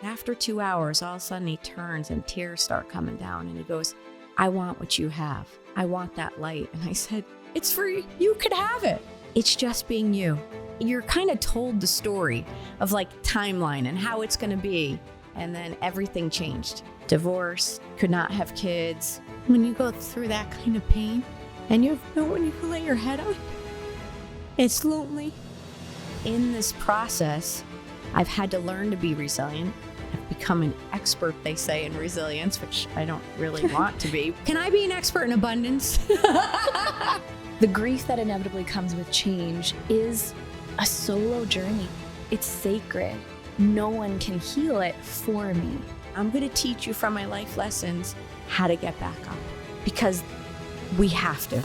After 2 hours, all of a sudden he turns and tears start coming down and he goes, I want what you have. I want that light. And I said, it's for you. You could have it. It's just being you. You're kind of told the story of like timeline and how it's going to be. And then everything changed. Divorce, could not have kids. When you go through that kind of pain and you have no one you can lay your head on, it's lonely. In this process, I've had to learn to be resilient. I've become an expert, they say, in resilience, which I don't really want to be. Can I be an expert in abundance? The grief that inevitably comes with change is a solo journey. It's sacred. No one can heal it for me. I'm going to teach you from my life lessons how to get back up because we have to.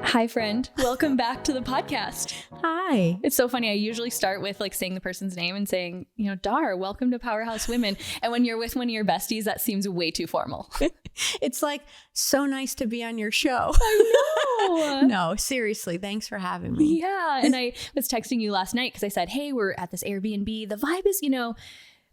Hi, friend. Welcome back to the podcast. Hi. It's so funny. I usually start with like saying the person's name and saying, Dar, welcome to Powerhouse Women. And when you're with one of your besties, that seems way too formal. It's like, so nice to be on your show. I know. No, seriously. Thanks for having me. Yeah. And I was texting you last night because I said, hey, we're at this Airbnb. The vibe is,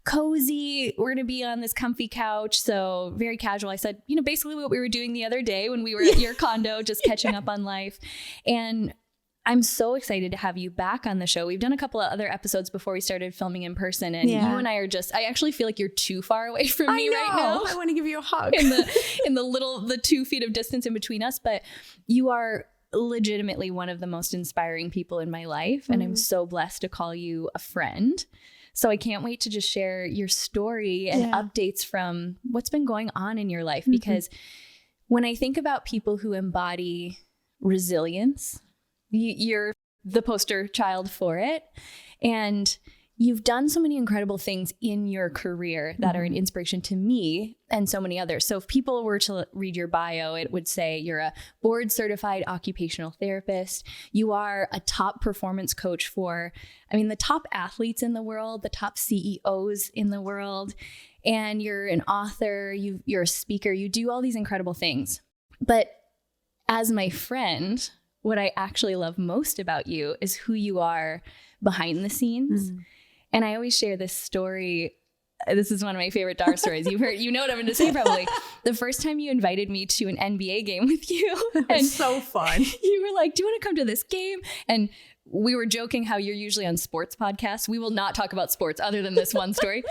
cozy. We're going to be on this comfy couch. So very casual. I said, basically what we were doing the other day when we were at your condo, just catching up on life. And I'm so excited to have you back on the show. We've done a couple of other episodes before we started filming in person. And you and I are I actually feel like you're too far away from me right now. I want to give you a hug. in the 2 feet of distance in between us. But you are legitimately one of the most inspiring people in my life. And I'm so blessed to call you a friend. So I can't wait to just share your story and updates from what's been going on in your life. Because when I think about people who embody resilience, you're the poster child for it. And you've done so many incredible things in your career that are an inspiration to me and so many others. So if people were to read your bio, it would say you're a board certified occupational therapist. You are a top performance coach for, the top athletes in the world, the top CEOs in the world. And you're an author, you're a speaker, you do all these incredible things. But as my friend, what I actually love most about you is who you are behind the scenes. And I always share this story. This is one of my favorite Dar stories. You've heard, you know what I'm going to say probably. The first time you invited me to an NBA game with you. And so fun. You were like, do you want to come to this game? And we were joking how you're usually on sports podcasts. We will not talk about sports other than this one story.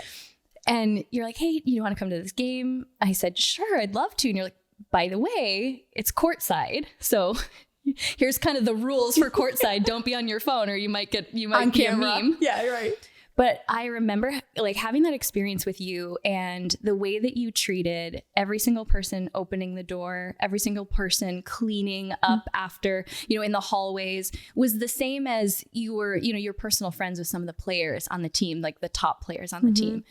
And you're like, hey, you want to come to this game? I said, sure, I'd love to. And you're like, by the way, it's courtside. So here's kind of the rules for courtside. Don't be on your phone or you might be a meme. Yeah, right. But I remember like having that experience with you and the way that you treated every single person opening the door, every single person cleaning up after, in the hallways was the same as you were, your personal friends with some of the players on the team, like the top players on the team.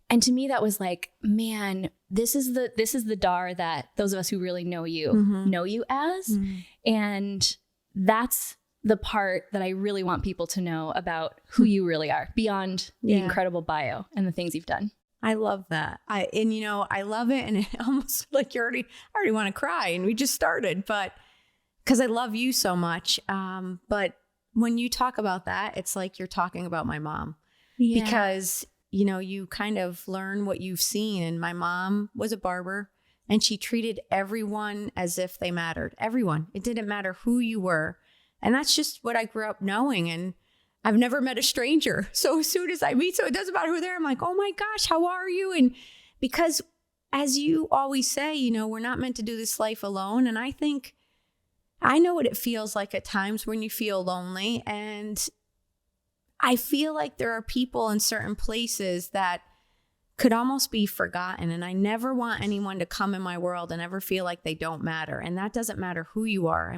And to me, that was like, man, this is the Dar that those of us who really know you as. And that's the part that I really want people to know about who you really are beyond the incredible bio and the things you've done. I love that. I love it. And it almost like I already want to cry and we just started, but because I love you so much. But when you talk about that, it's like you're talking about my mom because you kind of learn what you've seen. And my mom was a barber and she treated everyone as if they mattered. Everyone. It didn't matter who you were. And that's just what I grew up knowing. And I've never met a stranger. So as soon as I meet, so it doesn't matter who they're, I'm like, oh my gosh, how are you? And because as you always say, we're not meant to do this life alone. And I think I know what it feels like at times when you feel lonely. And I feel like there are people in certain places that could almost be forgotten. And I never want anyone to come in my world and ever feel like they don't matter. And that doesn't matter who you are.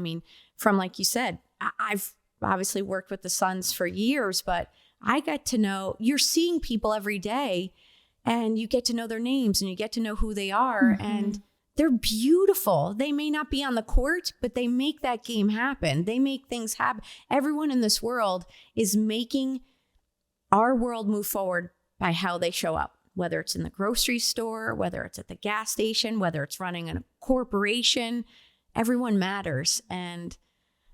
From like you said, I've obviously worked with the Suns for years, but I get to know, you're seeing people every day and you get to know their names and you get to know who they are. And they're beautiful. They may not be on the court, but they make that game happen. They make things happen. Everyone in this world is making our world move forward by how they show up. whether it's in the grocery store, whether it's at the gas station, whether it's running a corporation, everyone matters. And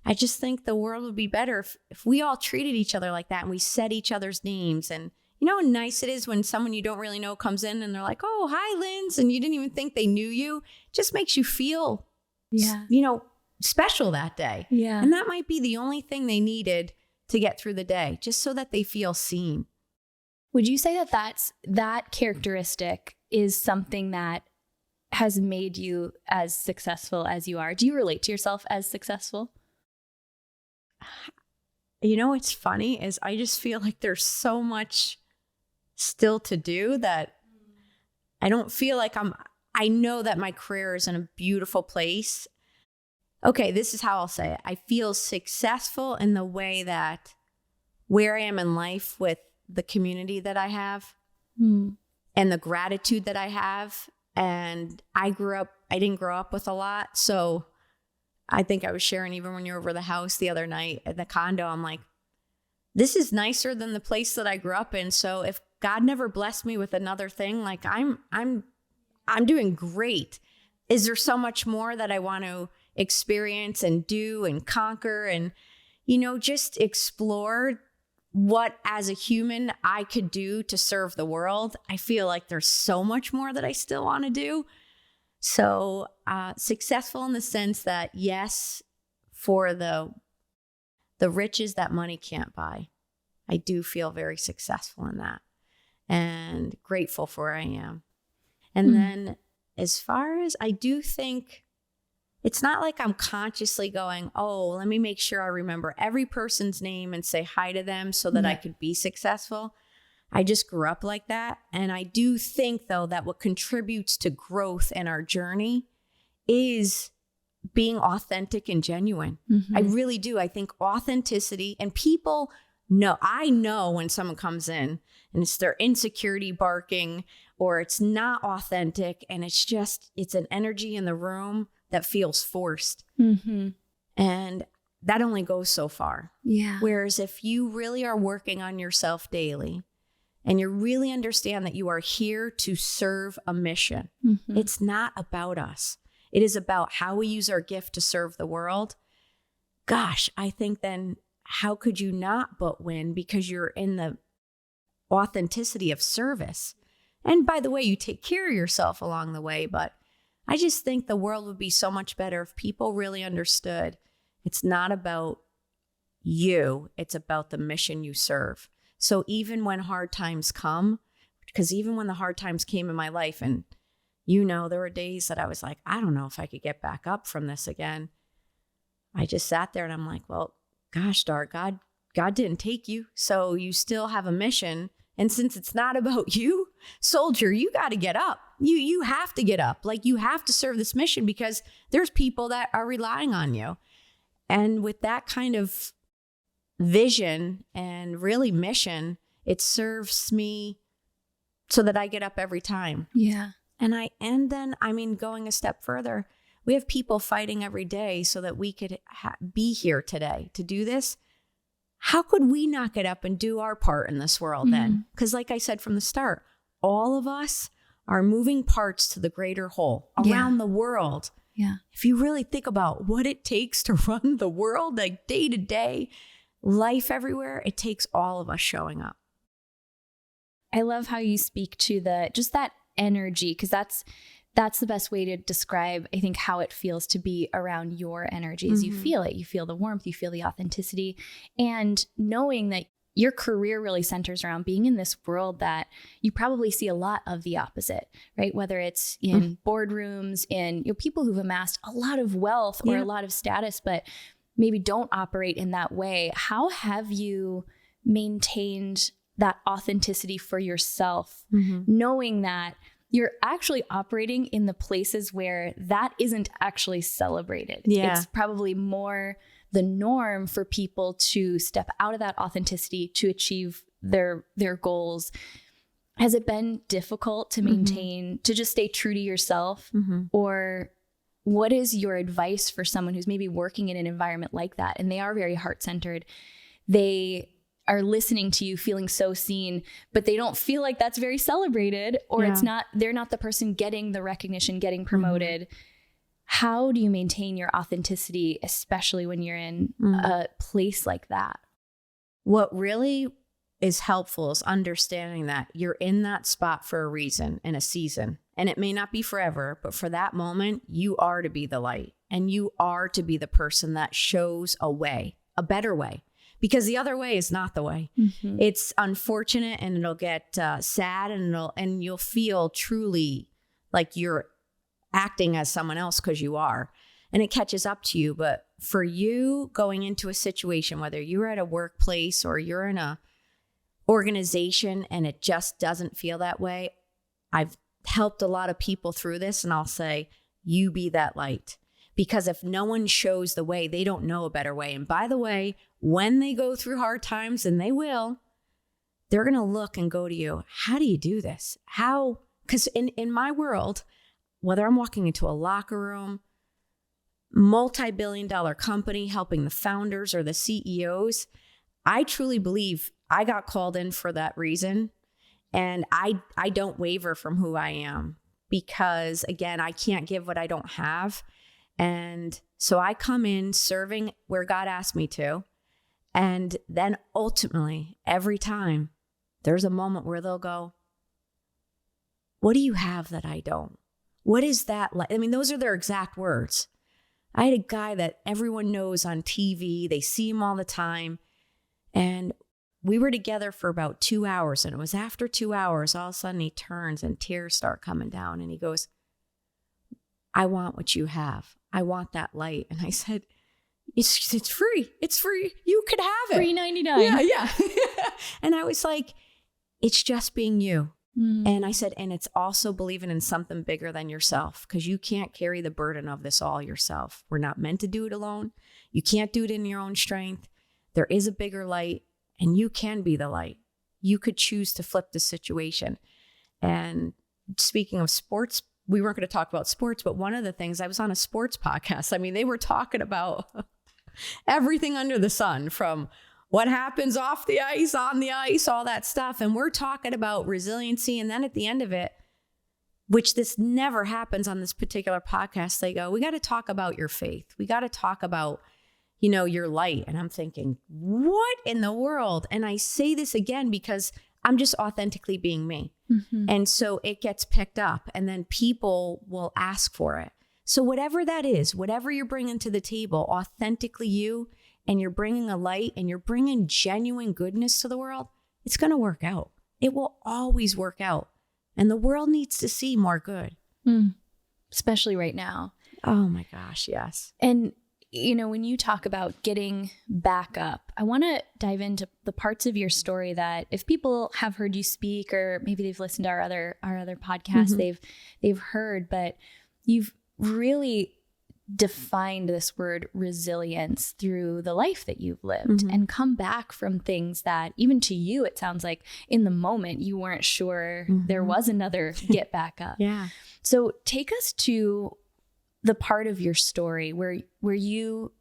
I just think the world would be better if we all treated each other like that and we said each other's names. And you know how nice it is when someone you don't really know comes in and they're like, oh, hi, Linz, and you didn't even think they knew you. It just makes you feel, special that day. Yeah. And that might be the only thing they needed to get through the day, just so that they feel seen. Would you say that characteristic is something that has made you as successful as you are? Do you relate to yourself as successful? You know, what's funny is I just feel like there's so much still to do that I don't feel like I know that my career is in a beautiful place. Okay, this is how I'll say it. I feel successful in the way that where I am in life with the community that I have and the gratitude that I have. And I didn't grow up with a lot. So I think I was sharing even when you were over the house the other night at the condo, I'm like, this is nicer than the place that I grew up in. So if God never blessed me with another thing, like I'm doing great. Is there so much more that I want to experience and do and conquer and, just explore what as a human I could do to serve the world? I feel like there's so much more that I still want to do. So successful in the sense that, yes, for the riches that money can't buy, I do feel very successful in that and grateful for where I am. And then as far as I do think, it's not like I'm consciously going, oh, let me make sure I remember every person's name and say hi to them so that I could be successful. I just grew up like that. And I do think, though, that what contributes to growth in our journey is being authentic and genuine. I really do. I think authenticity, and people know, I know when someone comes in and it's their insecurity barking or it's not authentic and it's an energy in the room that feels forced. And that only goes so far. Yeah. Whereas if you really are working on yourself daily and you really understand that you are here to serve a mission, it's not about us. It is about how we use our gift to serve the world. Gosh, I think then how could you not but win, because you're in the authenticity of service. And by the way, you take care of yourself along the way, but I just think the world would be so much better if people really understood it's not about you, it's about the mission you serve. So even when hard times come, because even when the hard times came in my life, and there were days that I was like, I don't know if I could get back up from this again. I just sat there and I'm like, well, gosh, Dar, God didn't take you. So you still have a mission. And since it's not about you, soldier, you got to get up. You have to get up. Like, you have to serve this mission because there's people that are relying on you. And with that kind of vision and really mission, it serves me so that I get up every time. Yeah. And then going a step further, we have people fighting every day so that we could be here today to do this. How could we not get up and do our part in this world then? Because like I said from the start, all of us are moving parts to the greater whole around the world. Yeah. If you really think about what it takes to run the world, like day to day, life everywhere, it takes all of us showing up. I love how you speak to that energy, because that's the best way to describe, I think, how it feels to be around your energy. Is you feel it, you feel the warmth, you feel the authenticity, and knowing that your career really centers around being in this world that you probably see a lot of the opposite, right? Whether it's in boardrooms, in people who've amassed a lot of wealth or a lot of status, but maybe don't operate in that way. How have you maintained that authenticity for yourself, knowing that you're actually operating in the places where that isn't actually celebrated? Yeah. It's probably more the norm for people to step out of that authenticity to achieve their goals. Has it been difficult to maintain, to just stay true to yourself? Or what is your advice for someone who's maybe working in an environment like that and they are very heart-centered? They are listening to you feeling so seen, but they don't feel like that's very celebrated, or they're not the person getting the recognition, getting promoted. How do you maintain your authenticity, especially when you're in a place like that? What really is helpful is understanding that you're in that spot for a reason and a season. And it may not be forever, but for that moment, you are to be the light, and you are to be the person that shows a way, a better way, because the other way is not the way. It's unfortunate, and it'll get sad, and you'll feel truly like you're acting as someone else because you are, and it catches up to you. But for you going into a situation, whether you're at a workplace or you're in a organization and it just doesn't feel that way, I've helped a lot of people through this, and I'll say, you be that light. Because if no one shows the way, they don't know a better way. And by the way, when they go through hard times, and they will, they're going to look and go to you. How do you do this? How? Because in my world, whether I'm walking into a locker room, multi-billion-dollar company, helping the founders or the CEOs, I truly believe I got called in for that reason. And I don't waver from who I am, because again, I can't give what I don't have. And so I come in serving where God asked me to. And then ultimately, every time there's a moment where they'll go, what do you have that I don't? What is that like? I mean, those are their exact words. I had a guy that everyone knows on TV. They see him all the time. And we were together for about 2 hours. And it was after 2 hours, all of a sudden he turns and tears start coming down. And he goes, I want what you have. I want that light. And I said, it's free. It's free. You could have it. Free 99. Yeah. And I was like, it's just being you. And I said, and it's also believing in something bigger than yourself, because you can't carry the burden of this all yourself. We're not meant to do it alone. You can't do it in your own strength. There is a bigger light, and you can be the light. You could choose to flip the situation. And speaking of sports, we weren't going to talk about sports, but one of the things, I was on a sports podcast. I mean, they were talking about everything under the sun, from what happens off the ice, on the ice, all that stuff. And we're talking about resiliency. And then at the end of it, which this never happens on this particular podcast, they go, we got to talk about your faith. We got to talk about, your light. And I'm thinking, what in the world? And I say this again because I'm just authentically being me. And so it gets picked up, and then people will ask for it. So whatever that is, whatever you're bringing to the table, authentically you, and you're bringing a light, and you're bringing genuine goodness to the world, it's going to work out. It will always work out. And the world needs to see more good. Especially right now. Oh my gosh, yes. And, when you talk about getting back up, I want to dive into the parts of your story that if people have heard you speak, or maybe they've listened to our other podcasts, they've heard, but you've really defined this word resilience through the life that you've lived, and come back from things that even to you, it sounds like in the moment you weren't sure there was another get back up. Yeah. So take us to the part of your story where you,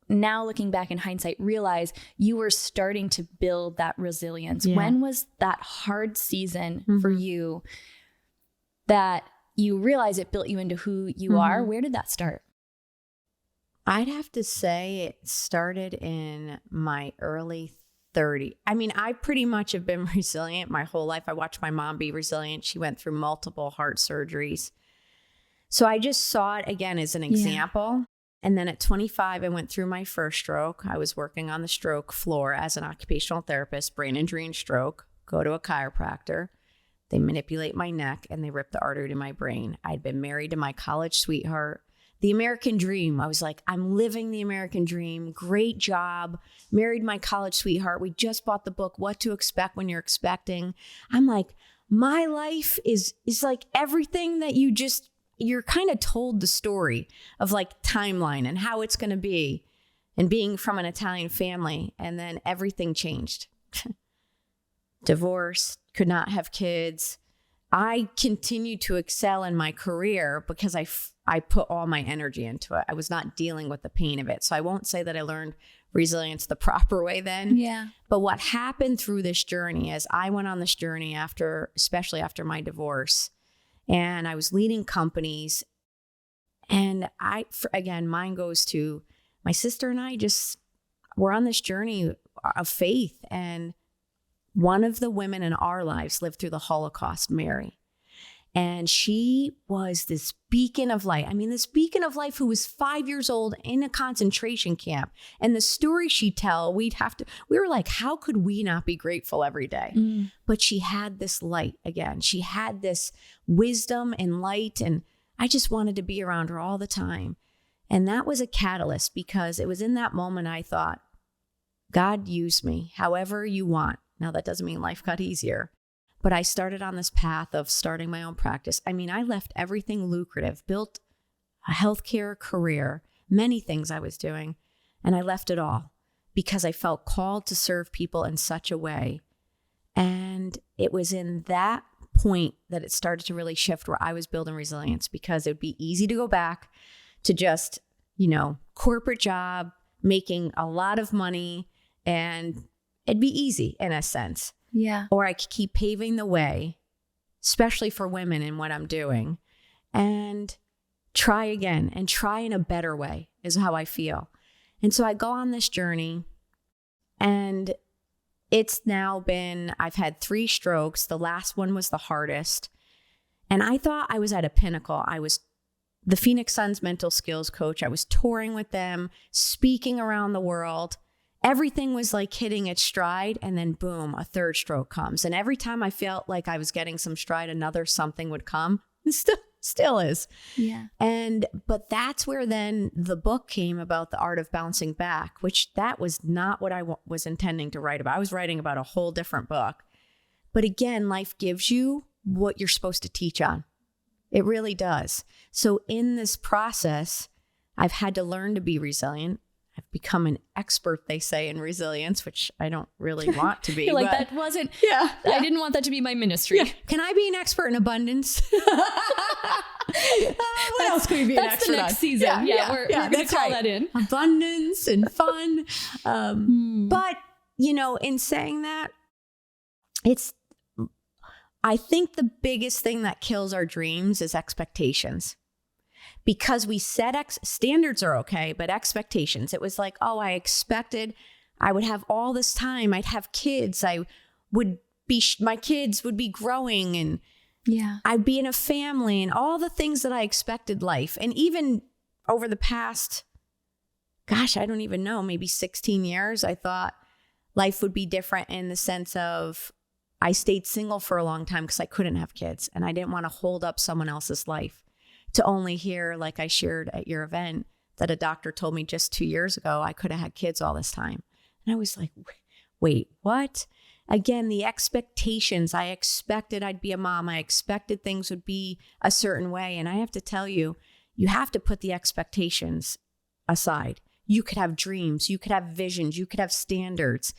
now looking back in hindsight, realize you were starting to build that resilience. Yeah. When was that hard season for you that you realize it built you into who you are? Where did that start? I'd have to say it started in my early 30s. I mean, I pretty much have been resilient my whole life. I watched my mom be resilient. She went through multiple heart surgeries. So I just saw it again as an example. And then at 25, I went through my first stroke. I was working on the stroke floor as an occupational therapist, brain injury and stroke, go to a chiropractor. They manipulate my neck and they rip the artery to my brain. I'd been married to my college sweetheart. The American dream. I was like, I'm living the American dream. Great job. Married my college sweetheart. We just bought the book, What to Expect When You're Expecting. I'm like, my life is like everything that you're kind of told the story of, like, timeline and how it's going to be, and being from an Italian family. And then everything changed. Divorce, could not have kids. I continued to excel in my career because I put all my energy into it. I was not dealing with the pain of it. So I won't say that I learned resilience the proper way then. Yeah. But what happened through this journey is I went on this journey especially after my divorce, and I was leading companies. And again, mine goes to my sister and I we're on this journey of faith. And one of the women in our lives lived through the Holocaust, Mary. And she was this beacon of light. I mean, this beacon of life who was 5 years old in a concentration camp. And the story she'd tell, we were like, how could we not be grateful every day? Mm. But she had this light again. She had this wisdom and light. And I just wanted to be around her all the time. And that was a catalyst, because it was in that moment I thought, God, use me however you want. Now, that doesn't mean life got easier. But I started on this path of starting my own practice. I mean, I left everything lucrative, built a healthcare career, many things I was doing, and I left it all because I felt called to serve people in such a way. And it was in that point that it started to really shift, where I was building resilience, because it would be easy to go back to just, corporate job, making a lot of money, and it'd be easy in a sense. Yeah. Or I could keep paving the way, especially for women in what I'm doing, and try again and try in a better way is how I feel. And so I go on this journey, and it's now I've had 3 strokes. The last one was the hardest. And I thought I was at a pinnacle. I was the Phoenix Suns mental skills coach. I was touring with them, speaking around the world. Everything was like hitting its stride, and then boom, a 3rd stroke comes. And every time I felt like I was getting some stride, another something would come. It still is. Yeah. But that's where then the book came about, The Art of Bouncing Back, which that was not what I was intending to write about. I was writing about a whole different book. But again, life gives you what you're supposed to teach on. It really does. So in this process, I've had to learn to be resilient. I've become an expert, they say, in resilience, which I don't really want to be. Like, that wasn't, yeah. I didn't want that to be my ministry. Yeah. Can I be an expert in abundance? What else can we be an expert on? That's the next season. We're going to call that in. Abundance and fun. But, in saying that, I think the biggest thing that kills our dreams is expectations. Because we set standards are okay, but expectations. It was like, I expected I would have all this time. I'd have kids. My kids would be growing, and I'd be in a family, and all the things that I expected life. And even over the past, I don't even know, maybe 16 years, I thought life would be different in the sense of I stayed single for a long time because I couldn't have kids, and I didn't want to hold up someone else's life. To only hear, like I shared at your event, that a doctor told me just 2 years ago I could have had kids all this time. And I was like, wait, what? Again, the expectations. I expected I'd be a mom. I expected things would be a certain way. And I have to tell you, you have to put the expectations aside. You could have dreams. You could have visions. You could have standards.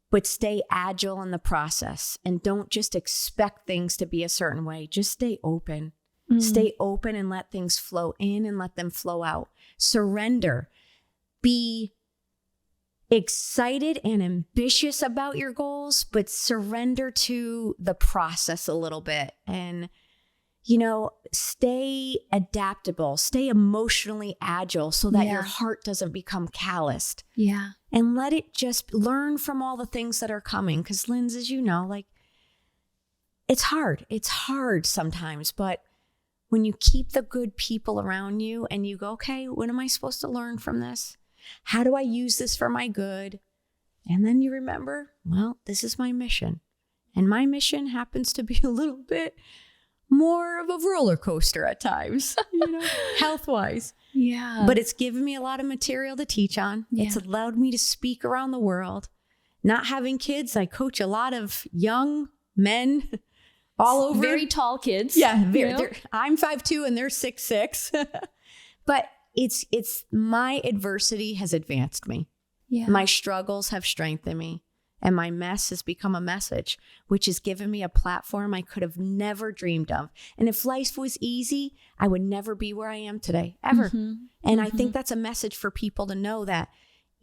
But stay agile in the process. And don't just expect things to be a certain way. Just stay open. Stay open and let things flow in and let them flow out. Surrender. Be excited and ambitious about your goals, but surrender to the process a little bit. And, stay adaptable, stay emotionally agile so that your heart doesn't become calloused. Yeah. And let it just learn from all the things that are coming. Because, Linz, as you know, it's hard. It's hard sometimes, but when you keep the good people around you and you go, okay, what am I supposed to learn from this? How do I use this for my good? And then you remember, well, this is my mission. And my mission happens to be a little bit more of a roller coaster at times, health-wise. Yeah. But it's given me a lot of material to teach on. Yeah. It's allowed me to speak around the world. Not having kids, I coach a lot of young men all over. Very tall kids. Yeah. I'm 5'2" and they're 6'6". But it's my adversity has advanced me. Yeah. My struggles have strengthened me. And my mess has become a message, which has given me a platform I could have never dreamed of. And if life was easy, I would never be where I am today, ever. And I think that's a message for people to know that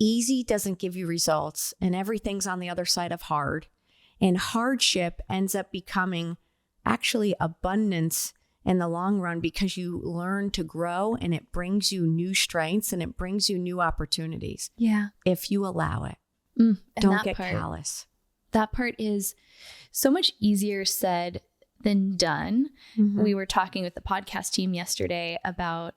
easy doesn't give you results, and everything's on the other side of hard. And hardship ends up becoming actually abundance in the long run, because you learn to grow, and it brings you new strengths, and it brings you new opportunities. Yeah. If you allow it. Don't get callous. That part is so much easier said than done. We were talking with the podcast team yesterday about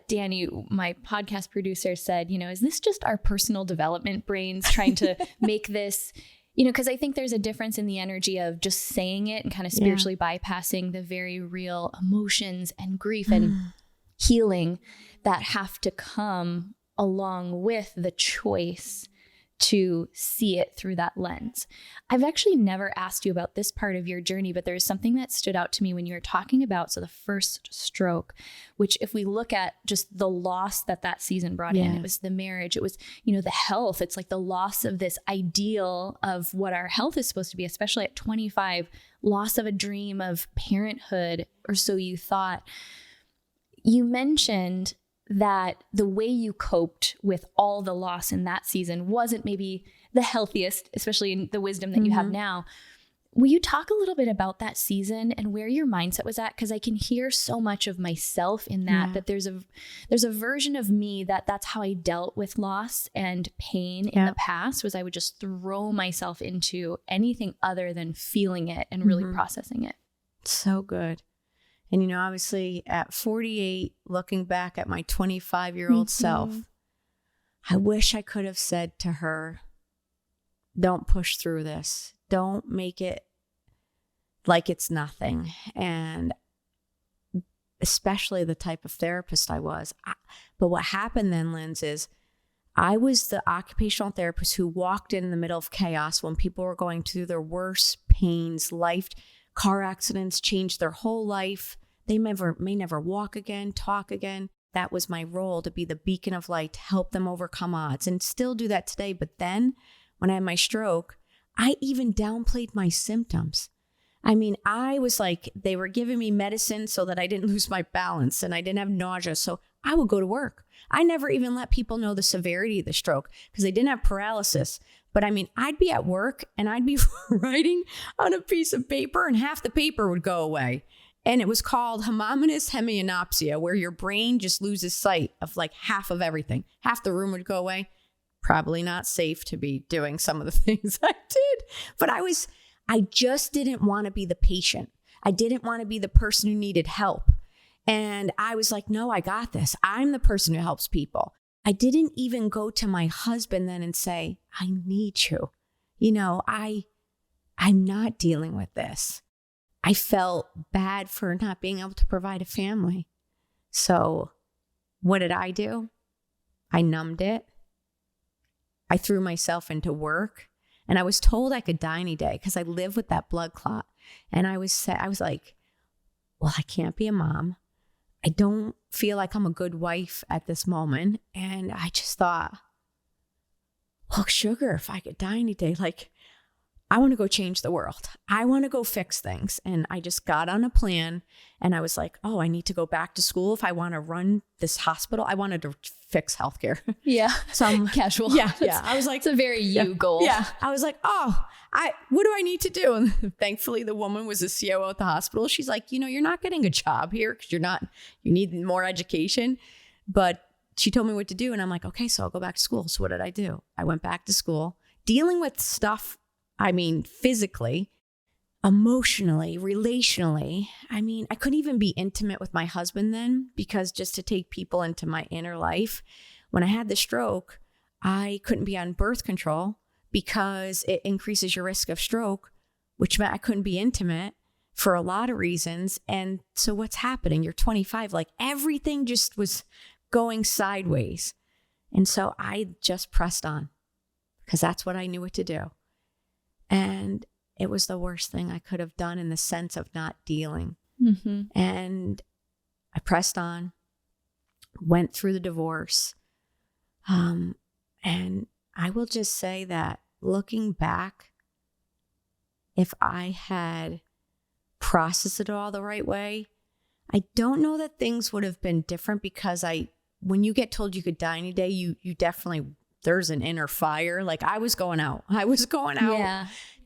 Danny, my podcast producer, said, is this just our personal development brains trying to make this, because I think there's a difference in the energy of just saying it and kind of spiritually bypassing the very real emotions and grief and healing that have to come along with the choice to see it through that lens. I've actually never asked you about this part of your journey, but there's something that stood out to me when you were talking about, the first stroke, which if we look at just the loss that season brought in, it was the marriage, it was, the health. It's like the loss of this ideal of what our health is supposed to be, especially at 25, loss of a dream of parenthood, or so you thought. You mentioned that the way you coped with all the loss in that season wasn't maybe the healthiest, especially in the wisdom that you have now. Will you talk a little bit about that season and where your mindset was at? Because I can hear so much of myself in that there's a version of me that's how I dealt with loss and pain in the past, was I would just throw myself into anything other than feeling it and really processing it. So good. And, obviously at 48, looking back at my 25-year-old self, I wish I could have said to her, don't push through this. Don't make it like it's nothing. And especially the type of therapist I was. But what happened then, Linz, is I was the occupational therapist who walked in the middle of chaos when people were going through their worst pains, car accidents, changed their whole life. They may never walk again, talk again. That was my role, to be the beacon of light, to help them overcome odds, and still do that today. But then when I had my stroke, I even downplayed my symptoms. I mean, I was like, they were giving me medicine so that I didn't lose my balance and I didn't have nausea. So I would go to work. I never even let people know the severity of the stroke because I didn't have paralysis. But I mean, I'd be at work and I'd be writing on a piece of paper and half the paper would go away. And it was called homogeneous hemianopsia, where your brain just loses sight of like half of everything. Half the room would go away. Probably not safe to be doing some of the things I did. But I just didn't want to be the patient. I didn't want to be the person who needed help. And I was like, no, I got this. I'm the person who helps people. I didn't even go to my husband then and say, I need you. I'm not dealing with this. I felt bad for not being able to provide a family. So what did I do? I numbed it. I threw myself into work, and I was told I could die any day because I live with that blood clot. And I was like, well, I can't be a mom. I don't feel like I'm a good wife at this moment. And I just thought, well, sugar, if I could die any day, I want to go change the world. I want to go fix things. And I just got on a plan and I was like, oh, I need to go back to school if I want to run this hospital. I wanted to fix healthcare. Yeah. Some casual. Yeah. I was like, it's a very you goal. Yeah. I was like, what do I need to do? And thankfully the woman was a COO at the hospital. She's like, you're not getting a job here because you need more education. But she told me what to do. And I'm like, okay, so I'll go back to school. So what did I do? I went back to school dealing with stuff. I mean, physically, emotionally, relationally. I mean, I couldn't even be intimate with my husband then because just to take people into my inner life. When I had the stroke, I couldn't be on birth control because it increases your risk of stroke, which meant I couldn't be intimate for a lot of reasons. And so what's happening? You're 25, everything just was going sideways. And so I just pressed on because that's what I knew what to do. And it was the worst thing I could have done in the sense of not dealing. Mm-hmm. And I pressed on, went through the divorce. And I will just say that, looking back, if I had processed it all the right way, I don't know that things would have been different, because when you get told you could die any day, you definitely, there's an inner fire. Like I was going out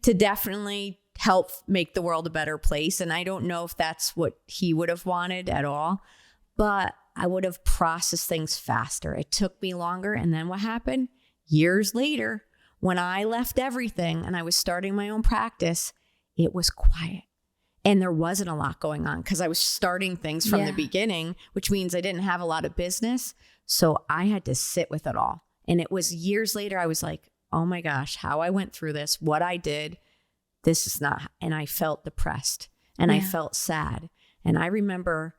to definitely help make the world a better place. And I don't know if that's what he would have wanted at all, but I would have processed things faster. It took me longer. And then what happened? Years later, when I left everything and I was starting my own practice, it was quiet. And there wasn't a lot going on because I was starting things from the beginning, which means I didn't have a lot of business. So I had to sit with it all. And it was years later, I was like, oh my gosh, how I went through this, what I did, this is not. And I felt depressed and I felt sad. And I remember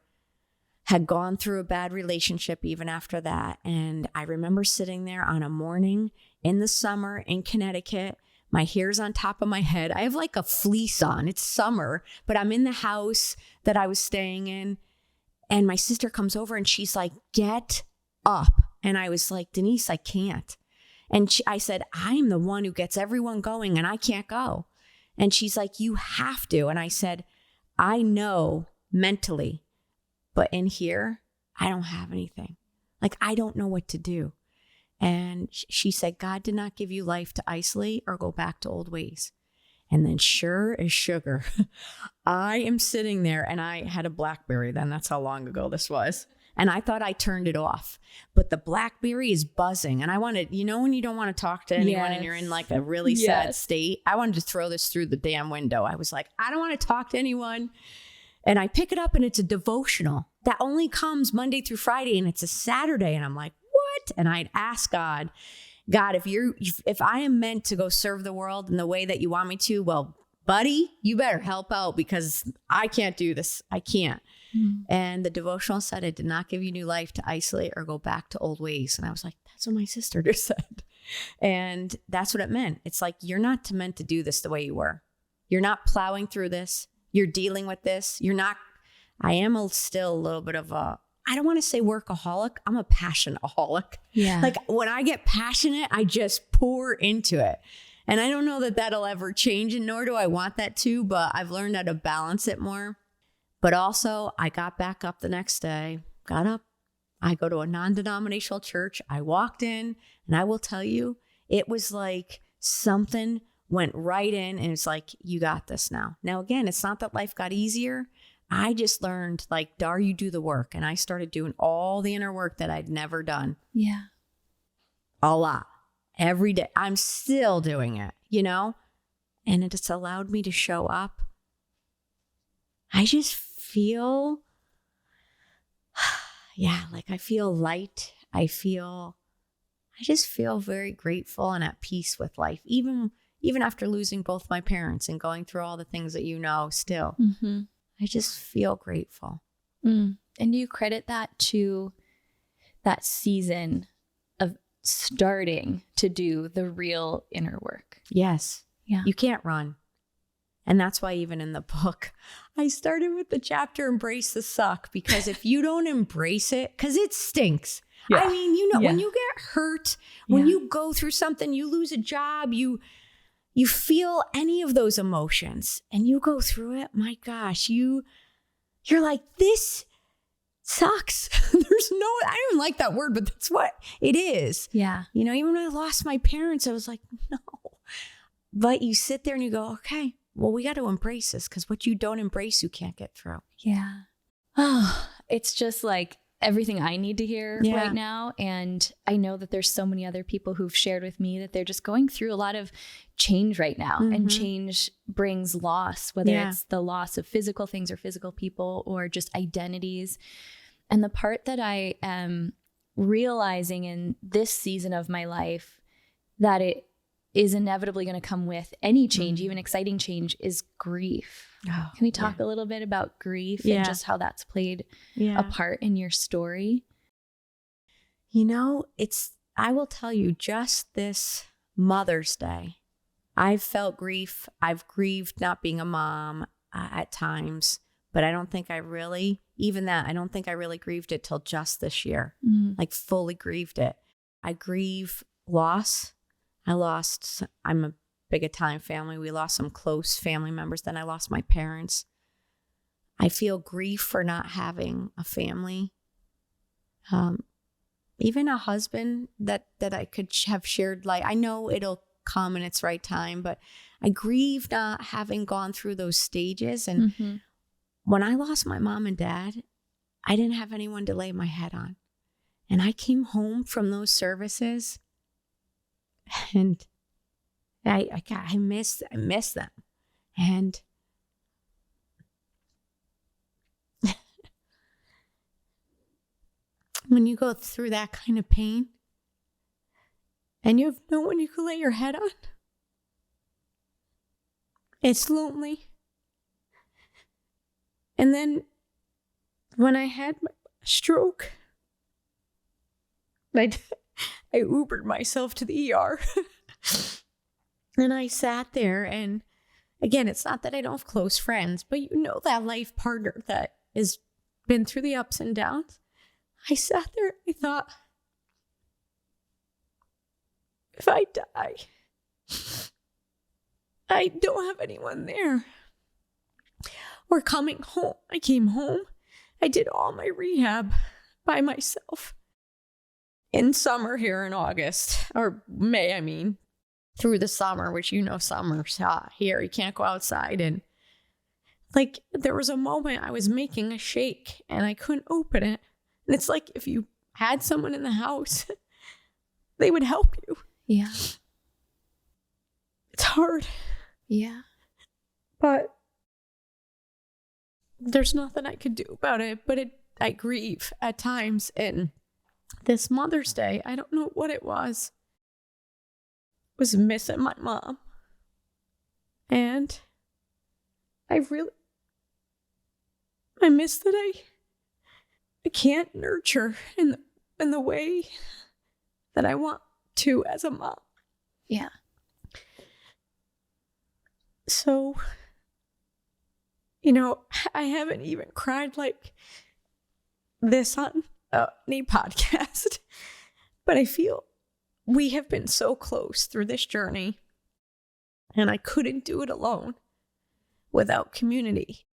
had gone through a bad relationship even after that. And I remember sitting there on a morning in the summer in Connecticut. My hair's on top of my head. I have like a fleece on. It's summer, but I'm in the house that I was staying in. And my sister comes over and she's like, get up. And I was like, Denise, I can't. And I said, I'm the one who gets everyone going and I can't go. And she's like, you have to. And I said, I know mentally, but in here, I don't have anything. Like, I don't know what to do. And she said, God did not give you life to isolate or go back to old ways. And then sure as sugar, I am sitting there, and I had a BlackBerry then. That's how long ago this was. And I thought I turned it off, but the BlackBerry is buzzing. And I wanted, when you don't want to talk to anyone and you're in like a really sad state, I wanted to throw this through the damn window. I was like, I don't want to talk to anyone. And I pick it up and it's a devotional that only comes Monday through Friday, and it's a Saturday. And I'm like, what? And I'd ask God, if I am meant to go serve the world in the way that you want me to, well, buddy, you better help out because I can't do this. I can't. And the devotional said, it did not give you new life to isolate or go back to old ways. And I was like, that's what my sister just said. And that's what it meant. It's like, you're not meant to do this the way you were. You're not plowing through this. You're dealing with this. I am still a little bit of I don't want to say workaholic. I'm a passionaholic. Yeah. Like when I get passionate, I just pour into it. And I don't know that that'll ever change, and nor do I want that to, but I've learned how to balance it more. But also, I got back up the next day, got up. I go to a non-denominational church. I walked in, and I will tell you, it was like something went right in, and it's like, you got this now. Now, again, it's not that life got easier. I just learned, like, Dar, you do the work. And I started doing all the inner work that I'd never done. Yeah. A lot. Every day. I'm still doing it, And it just allowed me to show up. I just feel, I feel light. I just feel very grateful and at peace with life. Even after losing both my parents and going through all the things that still. Mm-hmm. I just feel grateful. And do you credit that to that season of starting to do the real inner work? Yes. Yeah. You can't run. And that's why even in the book, I started with the chapter, Embrace the Suck, because if you don't embrace it, because it stinks. Yeah. I mean, when you get hurt, when you go through something, you lose a job, you feel any of those emotions and you go through it, my gosh, you're like, this sucks. I don't even like that word, but that's what it is. Yeah. Even when I lost my parents, I was like, no. But you sit there and you go, okay, well, we got to embrace this, because what you don't embrace, you can't get through. Yeah. Oh, it's just like everything I need to hear right now. And I know that there's so many other people who've shared with me that they're just going through a lot of change right now. Mm-hmm. And change brings loss, whether it's the loss of physical things or physical people or just identities. And the part that I am realizing in this season of my life that it is inevitably going to come with any change, even exciting change, is grief. Oh, can we talk a little bit about grief and just how that's played a part in your story? I will tell you, just this Mother's Day, I've felt grief. I've grieved not being a mom at times, but I don't think I really grieved it till just this year, like fully grieved it. I grieve loss. I'm a big Italian family. We lost some close family members. Then I lost my parents. I feel grief for not having a family. Even a husband that I could have shared life. I know it'll come in its right time, but I grieve not having gone through those stages. And when I lost my mom and dad, I didn't have anyone to lay my head on. And I came home from those services and I miss them. And when you go through that kind of pain and you have no one you can lay your head on, it's lonely. And then when I had my stroke, I Ubered myself to the ER. And I sat there, and again, it's not that I don't have close friends, but you know that life partner that has been through the ups and downs. I sat there and I thought, if I die, I don't have anyone there. Or coming home. I came home. I did all my rehab by myself. In summer here in August, or May, I mean, through the summer, which you know summer's hot here. You can't go outside. And like, there was a moment I was making a shake and I couldn't open it. And it's like if you had someone in the house, they would help you. Yeah. It's hard. Yeah. But there's nothing I could do about it. But I grieve at times. And this Mother's Day, I don't know what it was missing my mom. And I miss that I can't nurture in the way that I want to as a mom. Yeah. So, you know, I haven't even cried like this on any podcast, but I feel we have been so close through this journey, and I couldn't do it alone without community.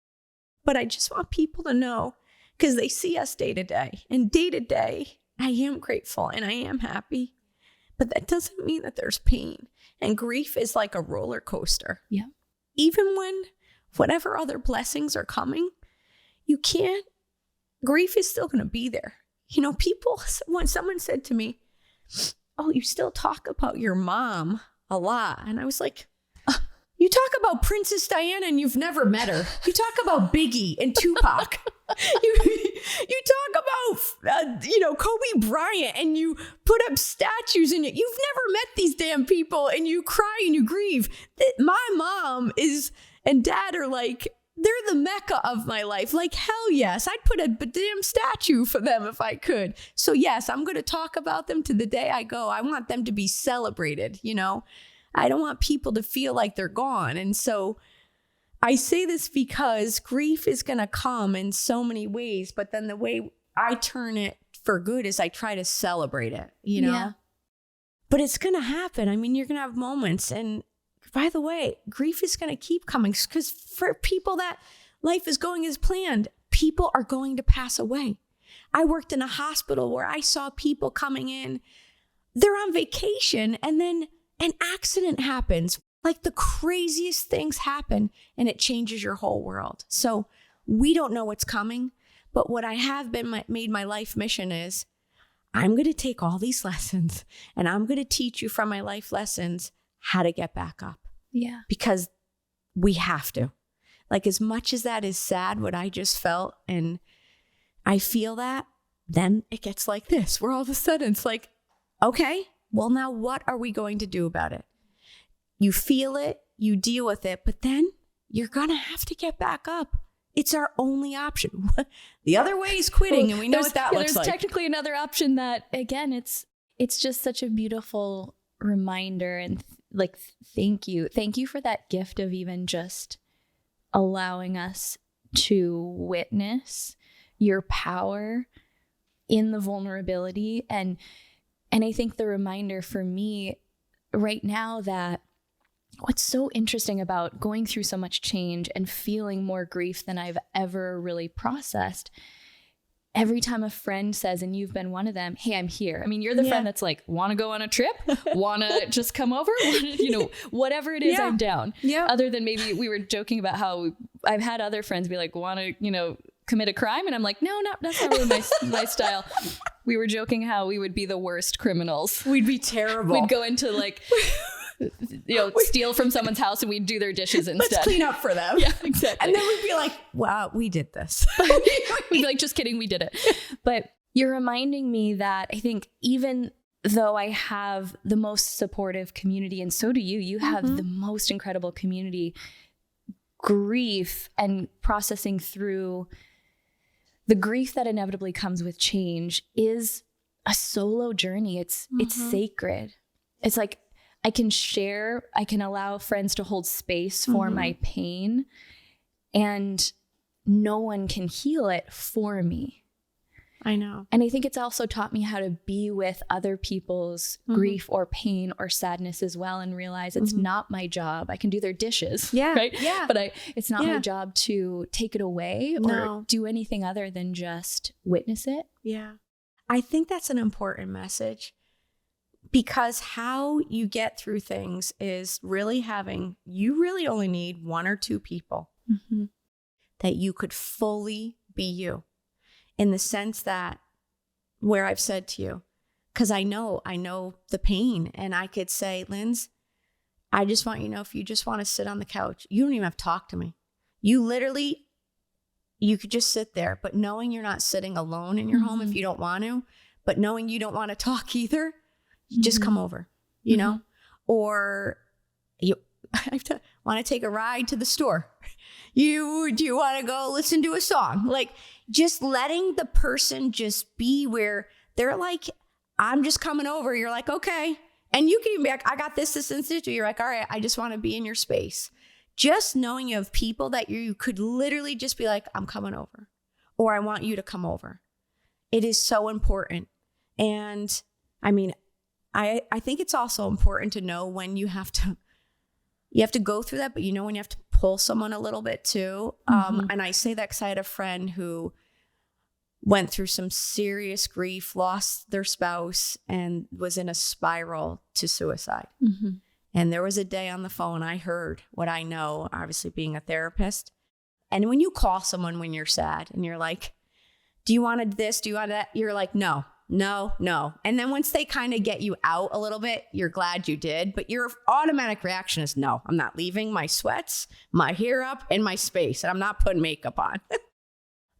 But I just want people to know, because they see us day to day, and day to day, I am grateful and I am happy, but that doesn't mean that there's pain. And grief is like a roller coaster. Yeah. Even when whatever other blessings are coming, grief is still going to be there. You know, when someone said to me, "Oh, you still talk about your mom a lot." And I was like, you talk about Princess Diana and you've never met her. You talk about Biggie and Tupac. you talk about, Kobe Bryant, and you put up statues, and you've never met these damn people, and you cry and you grieve. My mom and dad are like, they're the mecca of my life. Like, hell yes, I'd put a damn statue for them if I could. So yes, I'm going to talk about them to the day I go. I want them to be celebrated, I don't want people to feel like they're gone. And so I say this because grief is going to come in so many ways, but then the way I turn it for good is I try to celebrate it, Yeah. But it's going to happen. I mean, you're going to have moments. And by the way, grief is going to keep coming, because for people that life is going as planned, people are going to pass away. I worked in a hospital where I saw people coming in, they're on vacation, and then an accident happens. Like, the craziest things happen, and it changes your whole world. So we don't know what's coming, but what I have made my life mission is, I'm going to take all these lessons and I'm going to teach you from my life lessons how to get back up. Yeah. Because we have to. Like, as much as that is sad, what I just felt, and I feel that, then it gets like this, where all of a sudden it's like, okay, well, now what are we going to do about it? You feel it, you deal with it, but then you're going to have to get back up. It's our only option. The other way is quitting, and we know what that looks like. There's technically another option that, again, it's just such a beautiful reminder, and thank you. Thank you for that gift of even just allowing us to witness your power in the vulnerability. And I think the reminder for me right now that what's so interesting about going through so much change and feeling more grief than I've ever really processed, every time a friend says, and you've been one of them, hey, I'm here. I mean, you're the friend that's like, want to go on a trip? Want to just come over? Whatever it is, I'm down. Yeah. Other than maybe we were joking about how I've had other friends be like, want to, commit a crime? And I'm like, no, that's not really my style. We were joking how we would be the worst criminals. We'd be terrible. We'd go into like, steal from someone's house and we'd do their dishes instead. Let's clean up for them. Yeah, exactly. And then we'd be like, wow, we did this. We'd be like, just kidding, we did it. But you're reminding me that I think even though I have the most supportive community, and so do you have the most incredible community, grief and processing through the grief that inevitably comes with change is a solo journey. It's sacred. It's like, I can allow friends to hold space for my pain, and no one can heal it for me. I know. And I think it's also taught me how to be with other people's grief or pain or sadness as well, and realize it's not my job. I can do their dishes, right? Yeah. But it's not my job to take it away or do anything other than just witness it. Yeah. I think that's an important message, because how you get through things is really you really only need one or two people that you could fully be you. In the sense that, where I've said to you, because I know the pain, and I could say, Linz, I just want you to know, if you just want to sit on the couch, you don't even have to talk to me. You could just sit there, but knowing you're not sitting alone in your home if you don't want to, but knowing you don't want to talk either, you just come over, or you want to take a ride to the store. Do you want to go listen to a song? Like, just letting the person just be where they're like, I'm just coming over. You're like, okay. And you can even be like, I got this instance. You're like, all right, I just want to be in your space. Just knowing you have people that you could literally just be like, I'm coming over, or I want you to come over. It is so important. And I mean, I think it's also important to know when you have to go through that, but when you have to pull someone a little bit too. And I say that because I had a friend who went through some serious grief, lost their spouse, and was in a spiral to suicide. And there was a day on the phone, I heard what I know, obviously being a therapist. And when you call someone when you're sad and you're like, do you want this? Do you want that? You're like, no. And then once they kind of get you out a little bit, you're glad you did. But your automatic reaction is, no, I'm not leaving my sweats, my hair up, and my space. And I'm not putting makeup on.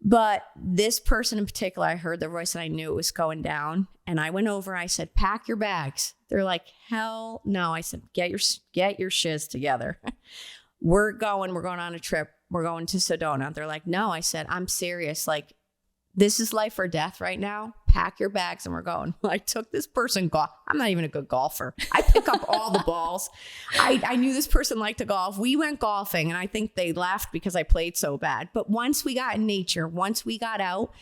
But this person in particular, I heard their voice and I knew it was going down. And I went over, I said, pack your bags. They're like, hell no. I said, get your shiz together. We're going on a trip. We're going to Sedona. They're like, no. I said, I'm serious. Like, this is life or death right now. Pack your bags and we're going. I took this person golf. I'm not even a good golfer. I pick up all the balls. I knew this person liked to golf. We went golfing, and I think they laughed because I played so bad. But once we got in nature, once we got out,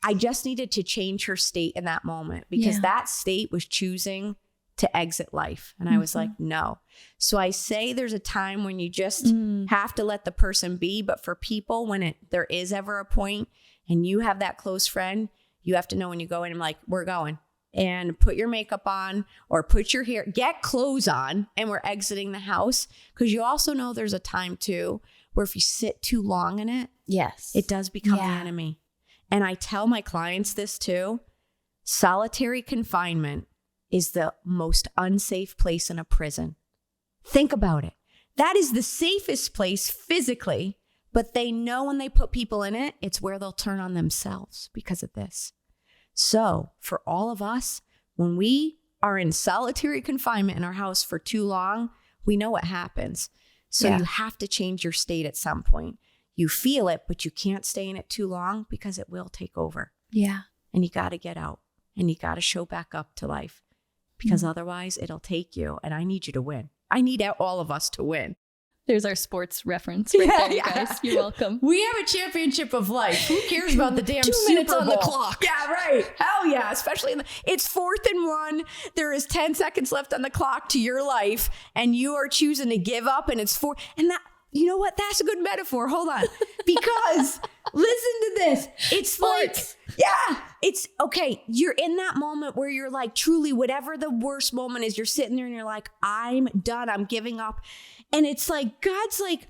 I just needed to change her state in that moment, because that state was choosing to exit life. And I was like, no. So I say there's a time when you just have to let the person be. But for people, when there is ever a point and you have that close friend, you have to know when you go in, I'm like, we're going. And put your makeup on, or put your hair, get clothes on, and we're exiting the house. Because you also know there's a time too where if you sit too long in it, it does become the enemy. And I tell my clients this too. Solitary confinement is the most unsafe place in a prison. Think about it. That is the safest place physically, but they know when they put people in it, it's where they'll turn on themselves because of this. So for all of us, when we are in solitary confinement in our house for too long, we know what happens. So you have to change your state at some point. You feel it, but you can't stay in it too long because it will take over. Yeah. And you got to get out, and you got to show back up to life, because otherwise it'll take you. And I need you to win. I need all of us to win. There's our sports reference right there, you guys. You're welcome. We have a championship of life. Who cares about the damn 2 Super minutes on Bowl? the clock. Yeah, right. Hell yeah. Especially it's 4th and 1. There is 10 seconds left on the clock to your life, and you are choosing to give up, and it's 4. And that, you know what? That's a good metaphor. Hold on. Because listen to this. It's Sports. like, yeah, it's okay. You're in that moment where you're like, truly, whatever the worst moment is, you're sitting there and you're like, I'm done. I'm giving up. And it's like, God's like,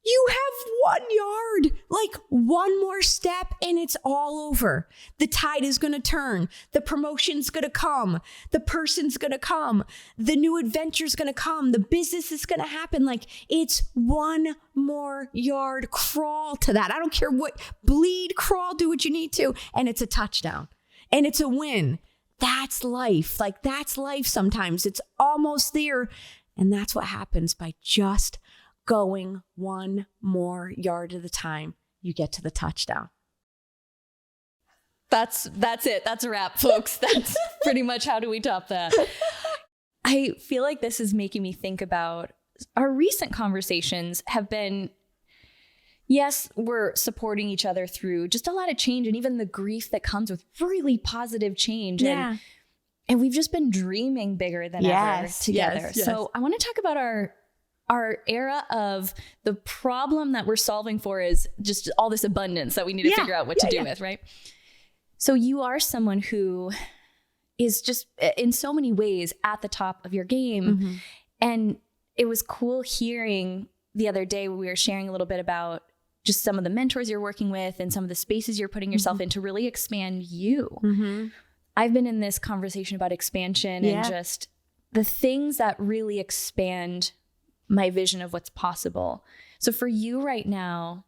you have 1 yard, like one more step and it's all over. The tide is going to turn. The promotion's going to come. The person's going to come. The new adventure's going to come. The business is going to happen. Like, it's 1 more yard. Crawl to that. I don't care what, bleed, crawl, do what you need to. And it's a touchdown and it's a win. That's life. Like, that's life sometimes. It's almost there. And that's what happens by just going 1 more yard at a time. You get to the touchdown. That's it. That's a wrap, folks. That's pretty much how do we top that. I feel like this is making me think about our recent conversations have been, yes, we're supporting each other through just a lot of change and even the grief that comes with really positive change. Yeah. And we've just been dreaming bigger than ever together. Yes. So I want to talk about our era of the problem that we're solving for is just all this abundance that we need to figure out what to do with, right? So you are someone who is just in so many ways at the top of your game. Mm-hmm. And it was cool hearing the other day when we were sharing a little bit about just some of the mentors you're working with and some of the spaces you're putting yourself in to really expand you. Mm-hmm. I've been in this conversation about expansion and just the things that really expand my vision of what's possible. So for you right now,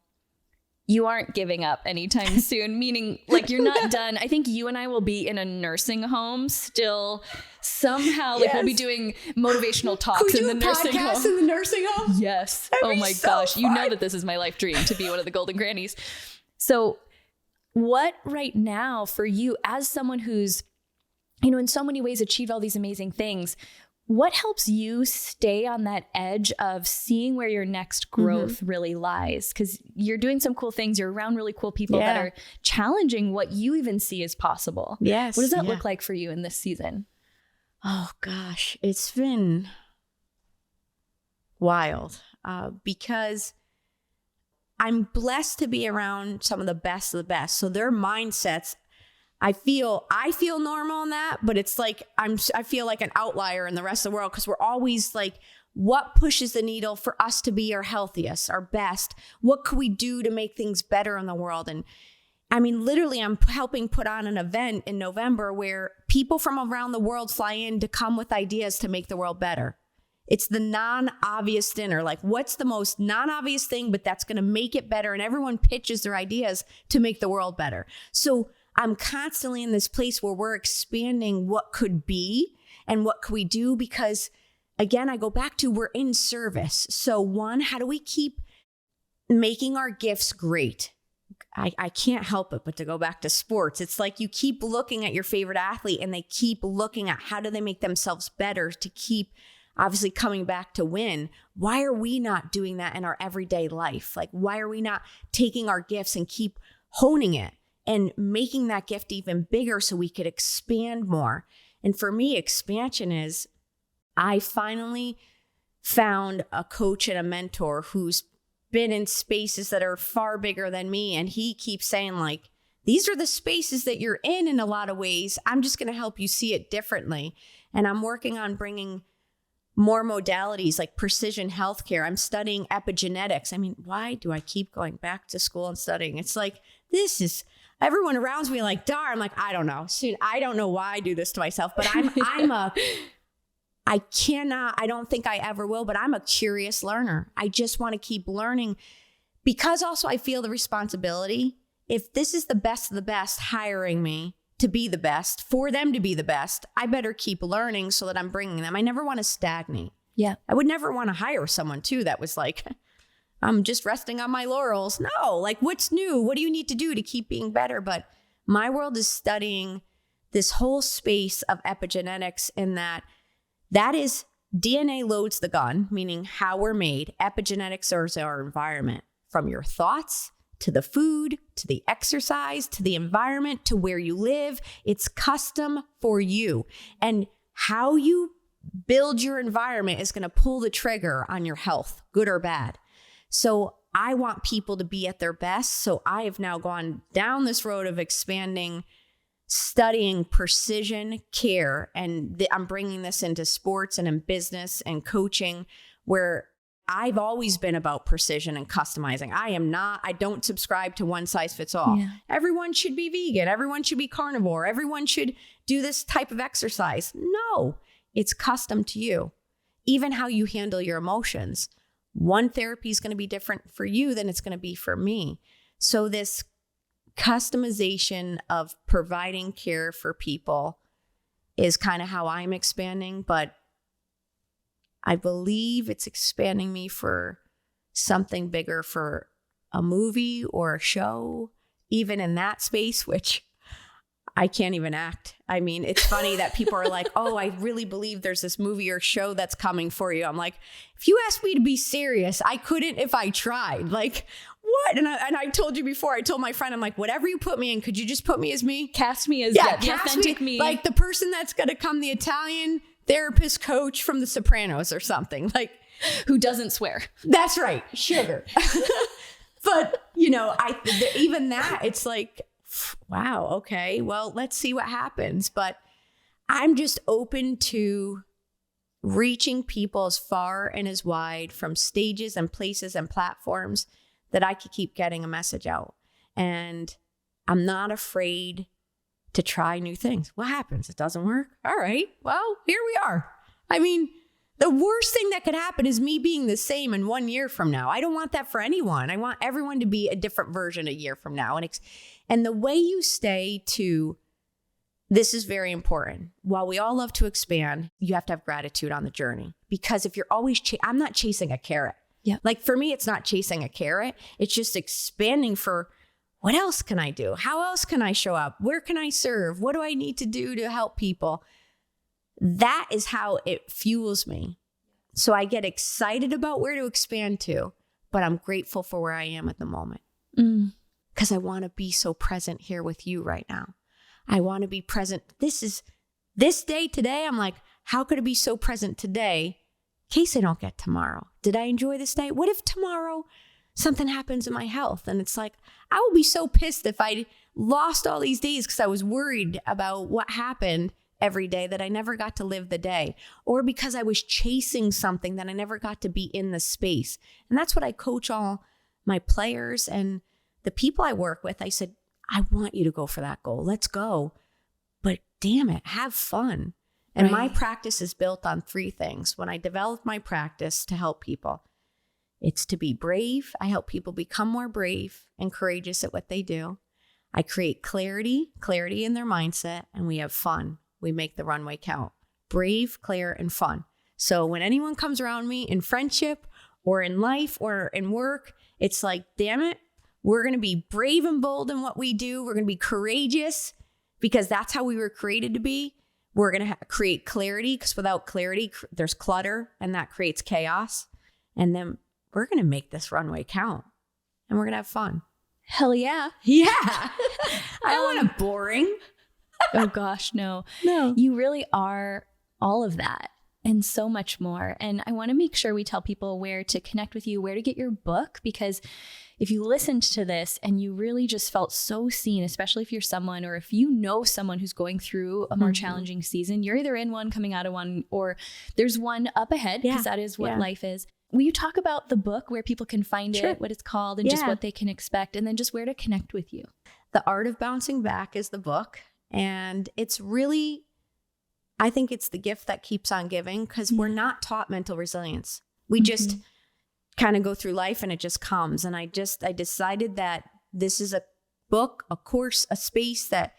you aren't giving up anytime soon, meaning like you're not done. I think you and I will be in a nursing home still somehow. Like we'll be doing motivational talks in the nursing home. In the nursing home? Yes. That'd oh my so gosh. fun. You know that this is my life dream to be one of the golden grannies. So what right now for you as someone who's, you know, in so many ways achieved all these amazing things, what helps you stay on that edge of seeing where your next growth really lies? Because you're doing some cool things. You're around really cool people that are challenging what you even see as possible. Yes. What does that look like for you in this season? Oh, gosh. It's been wild because I'm blessed to be around some of the best of the best. So their mindsets, I feel normal in that, but it's like I feel like an outlier in the rest of the world because we're always like, what pushes the needle for us to be our healthiest, our best? What could we do to make things better in the world? And I mean, literally, I'm helping put on an event in November where people from around the world fly in to come with ideas to make the world better. It's the non-obvious dinner. Like, what's the most non-obvious thing, but that's going to make it better? And everyone pitches their ideas to make the world better. So I'm constantly in this place where we're expanding what could be and what could we do? Because again, I go back to we're in service. So one, how do we keep making our gifts great? I can't help it but to go back to sports. It's like you keep looking at your favorite athlete and they keep looking at how do they make themselves better to keep obviously coming back to win. Why are we not doing that in our everyday life? Like, why are we not taking our gifts and keep honing it and making that gift even bigger so we could expand more? And for me, expansion is I finally found a coach and a mentor who's been in spaces that are far bigger than me. And he keeps saying like, these are the spaces that you're in a lot of ways. I'm just going to help you see it differently. And I'm working on bringing more modalities like precision healthcare. I'm studying epigenetics. I mean, why do I keep going back to school and studying? It's like, this is, everyone around me like, Dar, I'm like, I don't know. Soon, I don't know why I do this to myself, but I don't think I ever will, but I'm a curious learner. I just want to keep learning because also I feel the responsibility. If this is the best of the best hiring me to be the best, for them to be the best, I better keep learning so that I'm bringing them. I never want to stagnate. Yeah. I would never want to hire someone too that was like, I'm just resting on my laurels. No, like what's new? What do you need to do to keep being better? But my world is studying this whole space of epigenetics in that is DNA loads the gun, meaning how we're made. Epigenetics is our environment, from your thoughts to the food, to the exercise, to the environment, to where you live. It's custom for you. And how you build your environment is going to pull the trigger on your health, good or bad. So I want people to be at their best. So I have now gone down this road of expanding, studying precision care. And I'm bringing this into sports and in business and coaching, where I've always been about precision and customizing. I don't subscribe to one size fits all. Yeah. Everyone should be vegan. Everyone should be carnivore. Everyone should do this type of exercise. No, it's custom to you. Even how you handle your emotions. One therapy is going to be different for you than it's going to be for me. So this customization of providing care for people is kind of how I'm expanding, but I believe it's expanding me for something bigger, for a movie or a show, even in that space, which I can't even act. I mean, it's funny that people are like, oh, I really believe there's this movie or show that's coming for you. I'm like, if you asked me to be serious, I couldn't if I tried. Like, what? And I told you before, I told my friend, I'm like, whatever you put me in, could you just put me as me? Cast me as the authentic me. Like the person that's going to come, the Italian therapist coach from The Sopranos or something, like, who doesn't swear. That's right. Sugar. But, even that, it's like, wow, okay, well, let's see what happens. But I'm just open to reaching people as far and as wide from stages and places and platforms that I could keep getting a message out. And I'm not afraid to try new things. What happens? It doesn't work? All right, well, here we are. I mean, the worst thing that could happen is me being the same in 1 year from now. I don't want that for anyone. I want everyone to be a different version a year from now. And the way you stay to, this is very important. While we all love to expand, you have to have gratitude on the journey. Because if you're always, I'm not chasing a carrot. Yeah. Like for me, it's not chasing a carrot. It's just expanding for, what else can I do? How else can I show up? Where can I serve? What do I need to do to help people? That is how it fuels me. So I get excited about where to expand to, but I'm grateful for where I am at the moment. Because I want to be so present here with you right now. I want to be present. This day today. I'm like, how could it be so present today in case I don't get tomorrow? Did I enjoy this day? What if tomorrow something happens in my health? And it's like, I will be so pissed if I lost all these days because I was worried about what happened every day that I never got to live the day, or because I was chasing something that I never got to be in the space. And that's what I coach all my players and the people I work with. I said, I want you to go for that goal. Let's go. But damn it, have fun. And my practice is built on 3 things. When I developed my practice to help people, it's to be brave. I help people become more brave and courageous at what they do. I create clarity in their mindset, and we have fun. We make the runway count. Brave, clear, and fun. So when anyone comes around me in friendship or in life or in work, it's like, damn it, we're going to be brave and bold in what we do. We're going to be courageous because that's how we were created to be. We're going to create clarity because without clarity, there's clutter and that creates chaos. And then we're going to make this runway count and we're going to have fun. Hell yeah. Yeah. I don't want it boring. Oh gosh, no. No. You really are all of that and so much more. And I want to make sure we tell people where to connect with you, where to get your book, because if you listened to this and you really just felt so seen, especially if you're someone, or if you know someone who's going through a more challenging season, you're either in one, coming out of one, or there's one up ahead, because that is what life is. Will you talk about the book, where people can find it, what it's called, and just what they can expect, and then just where to connect with you? The Art of Bouncing Back is the book. And it's really, I think it's the gift that keeps on giving, because we're not taught mental resilience. We just kind of go through life and it just comes. And I decided that this is a book, a course, a space that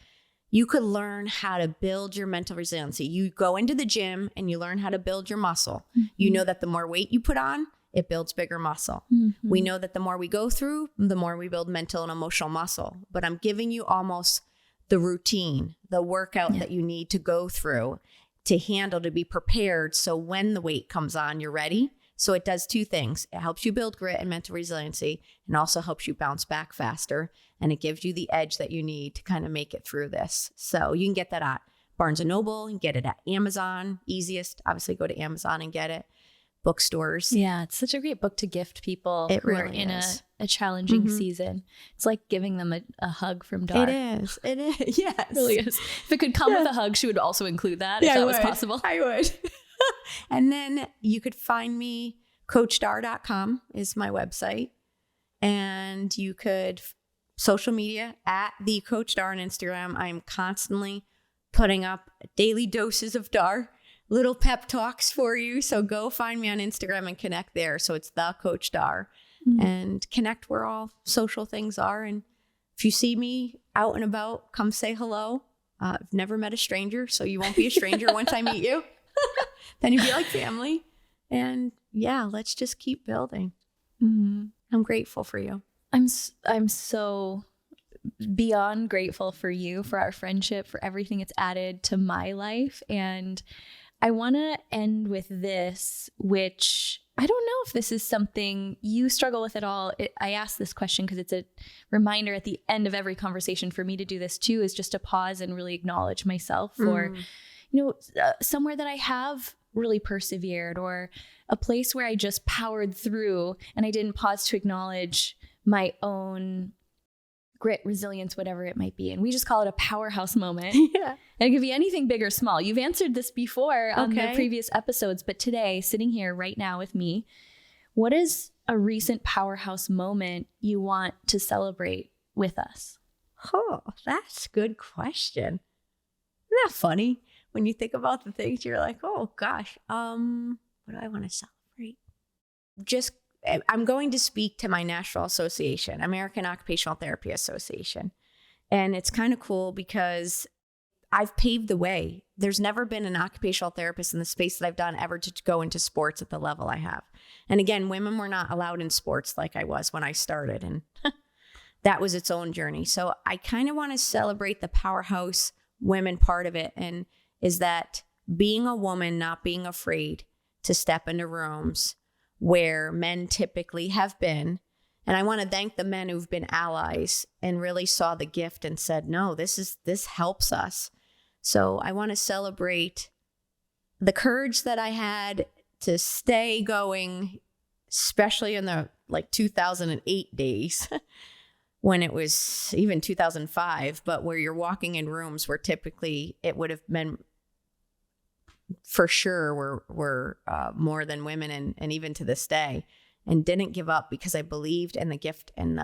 you could learn how to build your mental resiliency. You go into the gym and you learn how to build your muscle. You know that the more weight you put on, it builds bigger muscle. We know that the more we go through, the more we build mental and emotional muscle. But I'm giving you almost the routine, the workout that you need to go through to handle, to be prepared. So when the weight comes on, you're ready. So it does two things. It helps you build grit and mental resiliency, and also helps you bounce back faster. And it gives you the edge that you need to kind of make it through this. So you can get that at Barnes & Noble. You can get it at Amazon. Easiest, obviously, go to Amazon and get it. Bookstores. Yeah, it's such a great book to gift people It who are really in is. a challenging season. It's like giving them a hug from Dar. It is. It is. Yes. It really is. If it could come with a hug, she would also include that if that was possible. I would. And then you could find me, coachdar.com is my website. And you could social media at the Coach Dar on Instagram. I'm constantly putting up daily doses of Dar, little pep talks for you. So go find me on Instagram and connect there. So it's the Coach Dar, and connect where all social things are. And if you see me out and about, come say hello. I've never met a stranger, so you won't be a stranger once I meet you. Then you'd be like family. And yeah, let's just keep building. I'm grateful for you. I'm so beyond grateful for you, for our friendship, for everything it's added to my life. And I want to end with this, which I don't know if this is something you struggle with at all. I ask this question because it's a reminder at the end of every conversation for me to do this too, is just to pause and really acknowledge myself for, somewhere that I have really persevered, or a place where I just powered through and I didn't pause to acknowledge my own grit, resilience, whatever it might be. And we just call it a powerhouse moment. Yeah. And it could be anything big or small. You've answered this before on the previous episodes, but today, sitting here right now with me, what is a recent powerhouse moment you want to celebrate with us? Oh, that's a good question. Isn't that funny? When you think about the things, you're like, oh gosh, what do I want to celebrate? I'm going to speak to my national association, American Occupational Therapy Association. And it's kind of cool because I've paved the way. There's never been an occupational therapist in the space that I've done ever to go into sports at the level I have. And again, women were not allowed in sports like I was when I started. And that was its own journey. So I kind of want to celebrate the powerhouse women part of it. And is that being a woman, not being afraid to step into rooms where men typically have been. And I want to thank the men who've been allies and really saw the gift and said, no, this helps us. So I want to celebrate the courage that I had to stay going, especially in the 2008 days when it was even 2005, but where you're walking in rooms where typically it would have been for sure were more than women, and even to this day, and didn't give up because I believed in the gift and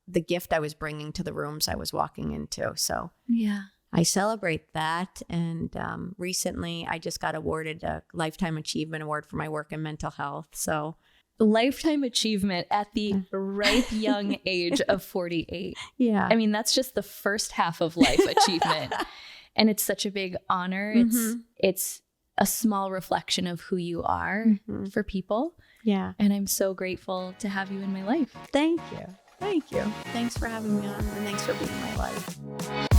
the gift I was bringing to the rooms I was walking into. So yeah, I celebrate that. And recently I just got awarded a Lifetime Achievement Award for my work in mental health. So lifetime achievement at the ripe young age of 48. Yeah. I mean, that's just the first half of life achievement. And it's such a big honor. It's a small reflection of who you are for people. Yeah. And I'm so grateful to have you in my life. Thank you. Thank you. Thanks for having me on, and thanks for being in my life.